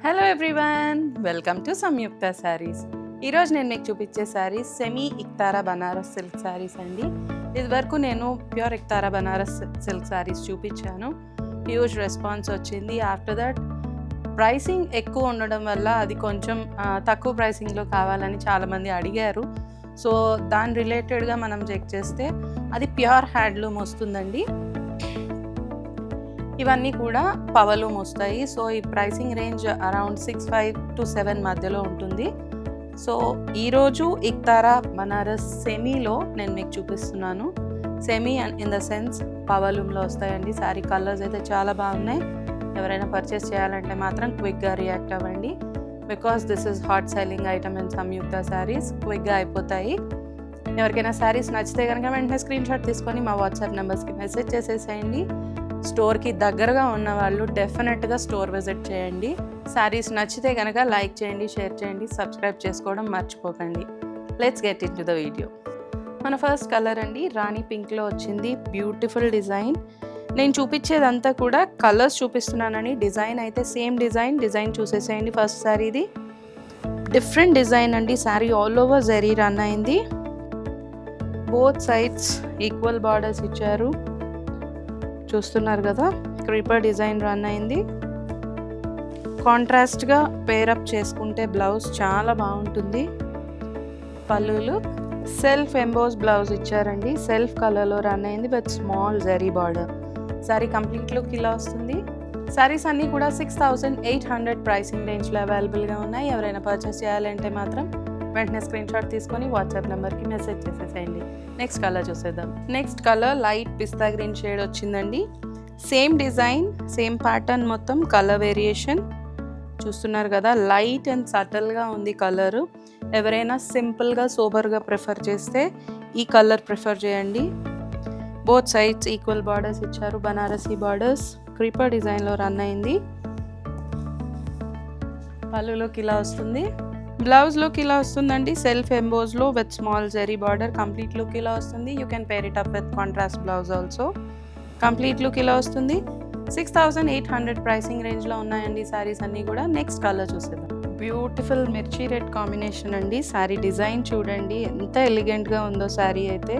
Hello everyone, welcome to సంయుక్త శారీస్. ఈరోజు నేను మీకు చూపించే శారీస్ సెమీ ఇక్తారా బనారస్ సిల్క్ శారీస్ అండి. ఇదివరకు నేను ప్యూర్ ఇక్తారా బనారస్ సిల్క్ శారీస్ చూపించాను. హ్యూజ్ రెస్పాన్స్ వచ్చింది. ఆఫ్టర్ దట్ ప్రైసింగ్ ఎక్కువ ఉండడం వల్ల అది కొంచెం తక్కువ ప్రైసింగ్లో కావాలని చాలామంది అడిగారు. సో దాని రిలేటెడ్గా మనం చెక్ చేస్తే అది ప్యూర్ హ్యాండ్లూమ్ వస్తుందండి. ఇవన్నీ కూడా పవలూమ్ వస్తాయి. సో ఈ ప్రైసింగ్ రేంజ్ అరౌండ్ 6,500 to 7,000 మధ్యలో ఉంటుంది. సో ఈరోజు ఇక్తారా బనారస్ సెమీలో నేను మీకు చూపిస్తున్నాను. సెమీ ఇన్ ద సెన్స్ పవలూమ్లో వస్తాయండి. శారీ కలర్స్ అయితే చాలా బాగున్నాయి. ఎవరైనా పర్చేస్ చేయాలంటే మాత్రం క్విక్గా రియాక్ట్ అవ్వండి. Because this is hot selling item in Samyuktha sarees. క్విక్గా అయిపోతాయి. ఎవరికైనా శారీస్ నచ్చితే కనుక వెంటనే స్క్రీన్ షాట్ తీసుకొని మా వాట్సాప్ నెంబర్స్కి మెసేజ్ చేసేసేయండి. స్టోర్కి దగ్గరగా ఉన్న వాళ్ళు డెఫినెట్గా స్టోర్ విజిట్ చేయండి. శారీస్ నచ్చితే కనుక లైక్ చేయండి, షేర్ చేయండి, సబ్స్క్రైబ్ చేసుకోవడం మర్చిపోకండి. Let's get in to the video. మన ఫస్ట్ కలర్ అండి రాణి పింక్లో వచ్చింది. Beautiful design. నేను చూపించేదంతా కూడా కలర్స్ చూపిస్తున్నానని, డిజైన్ అయితే సేమ్ డిజైన్ చూసేసేయండి. ఫస్ట్ శారీ ఇది డిఫరెంట్ డిజైన్ అండి. Sari all over zari run అయింది. బోత్ సైడ్స్ ఈక్వల్ బార్డర్స్ ఇచ్చారు. చూస్తున్నారు కదా, క్రీపర్ డిజైన్ రన్ అయింది. కాంట్రాస్ట్గా పేరప్ చేసుకుంటే బ్లౌజ్ చాలా బాగుంటుంది. పళ్ళులు సెల్ఫ్ ఎంబోస్ బ్లౌజ్ ఇచ్చారండి. సెల్ఫ్ కలర్లో రన్ అయింది with small zari border. Sorry complete look ఇలా వస్తుంది. సారీస్ అన్నీ కూడా 6,800 ప్రైసింగ్ రేంజ్లో అవైలబుల్గా ఉన్నాయి. ఎవరైనా పర్చేస్ చేయాలంటే మాత్రం వెంటనే స్క్రీన్ షాట్ తీసుకొని వాట్సాప్ నెంబర్కి మెసేజ్ చేసేసేయండి. నెక్స్ట్ కలర్ చూసేద్దాం. నెక్స్ట్ కలర్ లైట్ పిస్తా గ్రీన్ షేడ్ వచ్చిందండి. సేమ్ డిజైన్, సేమ్ ప్యాటర్న్, మొత్తం కలర్ వేరియేషన్ చూస్తున్నారు కదా. లైట్ అండ్ సటిల్గా ఉంది కలరు. ఎవరైనా సింపుల్గా సోబర్గా ప్రిఫర్ చేస్తే ఈ కలర్ ప్రిఫర్ చేయండి. బోత్ సైడ్స్ ఈక్వల్ బార్డర్స్ ఇచ్చారు. బనారసీ బార్డర్స్ క్రీపర్ డిజైన్లో రన్ అయింది. పళ్ళులోకి ఇలా వస్తుంది. బ్లౌజ్ లుక్ ఇలా వస్తుందండి. సెల్ఫ్ ఎంబోస్లో with small zari border. Complete look ఇలా వస్తుంది. You can pair it up with contrast blouse also. Complete look ఇలా వస్తుంది. 6,800 ప్రైసింగ్ రేంజ్లో ఉన్నాయండి శారీస్ అన్నీ కూడా. నెక్స్ట్ కలర్ చూసేద్దాం. బ్యూటిఫుల్ మిర్చి రెడ్ కాంబినేషన్ అండి. శారీ డిజైన్ చూడండి ఎంత ఎలిగెంట్గా ఉందో. శారీ అయితే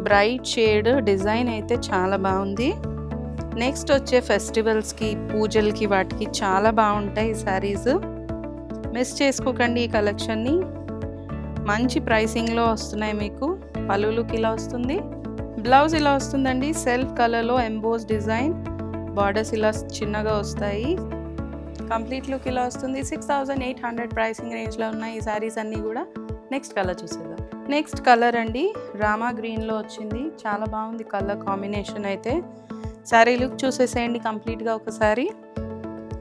బ్రైట్ షేడ్, డిజైన్ అయితే చాలా బాగుంది. నెక్స్ట్ వచ్చే ఫెస్టివల్స్కి, పూజలకి, వాటికి చాలా బాగుంటాయి ఈ శారీస్. మిస్ చేసుకోకండి ఈ కలెక్షన్ని. మంచి ప్రైసింగ్లో వస్తున్నాయి మీకు. పళ్ళుకి ఇలా వస్తుంది. బ్లౌజ్ ఇలా వస్తుందండి. సెల్ఫ్ కలర్లో ఎంబోస్ డిజైన్, బార్డర్స్ ఇలా చిన్నగా వస్తాయి. కంప్లీట్ లుక్ ఇలా వస్తుంది. 6,800 ప్రైసింగ్ రేంజ్లో ఉన్నాయి ఈ శారీస్ అన్నీ కూడా. నెక్స్ట్ కలర్ చూసేద్దాం. నెక్స్ట్ కలర్ అండి రామా గ్రీన్లో వచ్చింది. చాలా బాగుంది కలర్ కాంబినేషన్ అయితే. శారీ లుక్ చూసేసేయండి కంప్లీట్గా ఒకసారి.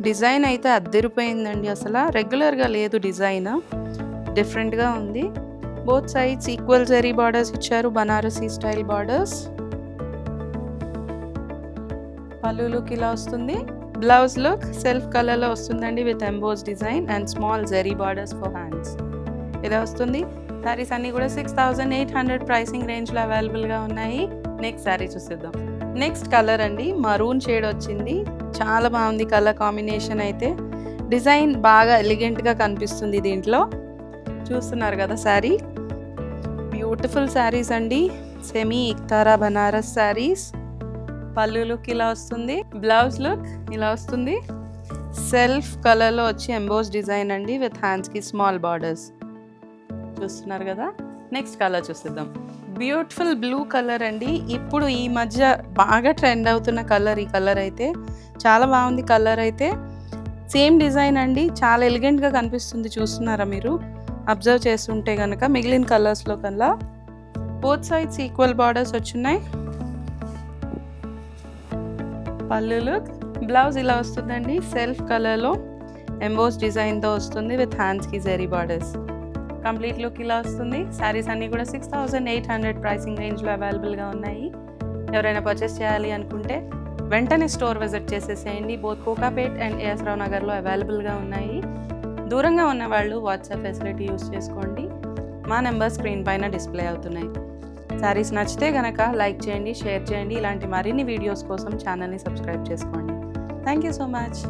డిజైన్ అయితే అద్దరిపోయిందండి. అసలు రెగ్యులర్గా లేదు, డిజైన్ డిఫరెంట్గా ఉంది. Both sides equal zari borders ఇచ్చారు. Banarasi style borders. Pallu look ఇలా వస్తుంది. బ్లౌజ్ లుక్ సెల్ఫ్ కలర్లో వస్తుందండి with emboss design and small zari borders for hands. ఇలా వస్తుంది. శారీస్ అన్నీ కూడా 6,800 ప్రైసింగ్ రేంజ్లో అవైలబుల్గా ఉన్నాయి. నెక్స్ట్ శారీ చూసేద్దాం. నెక్స్ట్ కలర్ అండి మరూన్ షేడ్ వచ్చింది. చాలా బాగుంది కలర్ కాంబినేషన్ అయితే. డిజైన్ బాగా ఎలిగెంట్గా కనిపిస్తుంది దీంట్లో. చూస్తున్నారు కదా శారీ. బ్యూటిఫుల్ శారీస్ అండి. సెమీ ఇక్తారా బనారస్ శారీస్. పళ్ళు లుక్ ఇలా వస్తుంది. బ్లౌజ్ లుక్ ఇలా వస్తుంది. సెల్ఫ్ కలర్లో వచ్చి ఎంబోస్ డిజైన్ అండి విత్ హ్యాండ్స్కి స్మాల్ బార్డర్స్. చూస్తున్నారు కదా. నెక్స్ట్ కలర్ చూసేద్దాం. బ్యూటిఫుల్ బ్లూ కలర్ అండి. ఇప్పుడు ఈ మధ్య బాగా ట్రెండ్ అవుతున్న కలర్ ఈ కలర్ అయితే. చాలా బాగుంది కలర్ అయితే. సేమ్ డిజైన్ అండి. చాలా ఎలిగెంట్గా కనిపిస్తుంది. చూస్తున్నారా మీరు అబ్జర్వ్ చేస్తుంటే కనుక మిగిలిన కలర్స్లో కల్లా. బోత్ సైడ్స్ ఈక్వల్ బార్డర్స్ వచ్చున్నాయి. పళ్ళు లుక్. బ్లౌజ్ ఇలా వస్తుందండి. సెల్ఫ్ కలర్లో ఎంబోస్ డిజైన్తో వస్తుంది విత్ హ్యాండ్స్కి జరీ బార్డర్స్. కంప్లీట్ లుక్ ఇలా వస్తుంది. శారీస్ అన్నీ కూడా 6,800 ప్రైసింగ్ రేంజ్లో అవైలబుల్గా ఉన్నాయి. ఎవరైనా పర్చేస్ చేయాలి అనుకుంటే వెంటనే స్టోర్ విజిట్ చేసేసేయండి. బోత్ కోకాపేట్ అండ్ ఏఎస్ రావు నగర్లో అవైలబుల్గా ఉన్నాయి. దూరంగా ఉన్న వాళ్ళు వాట్సాప్ ఫెసిలిటీ యూస్ చేసుకోండి. మా నెంబర్ స్క్రీన్ పైన డిస్ప్లే అవుతున్నాయి. శారీస్ నచ్చితే కనుక లైక్ చేయండి, షేర్ చేయండి. ఇలాంటి మరిన్ని వీడియోస్ కోసం ఛానల్ని సబ్స్క్రైబ్ చేసుకోండి. Thank you so much.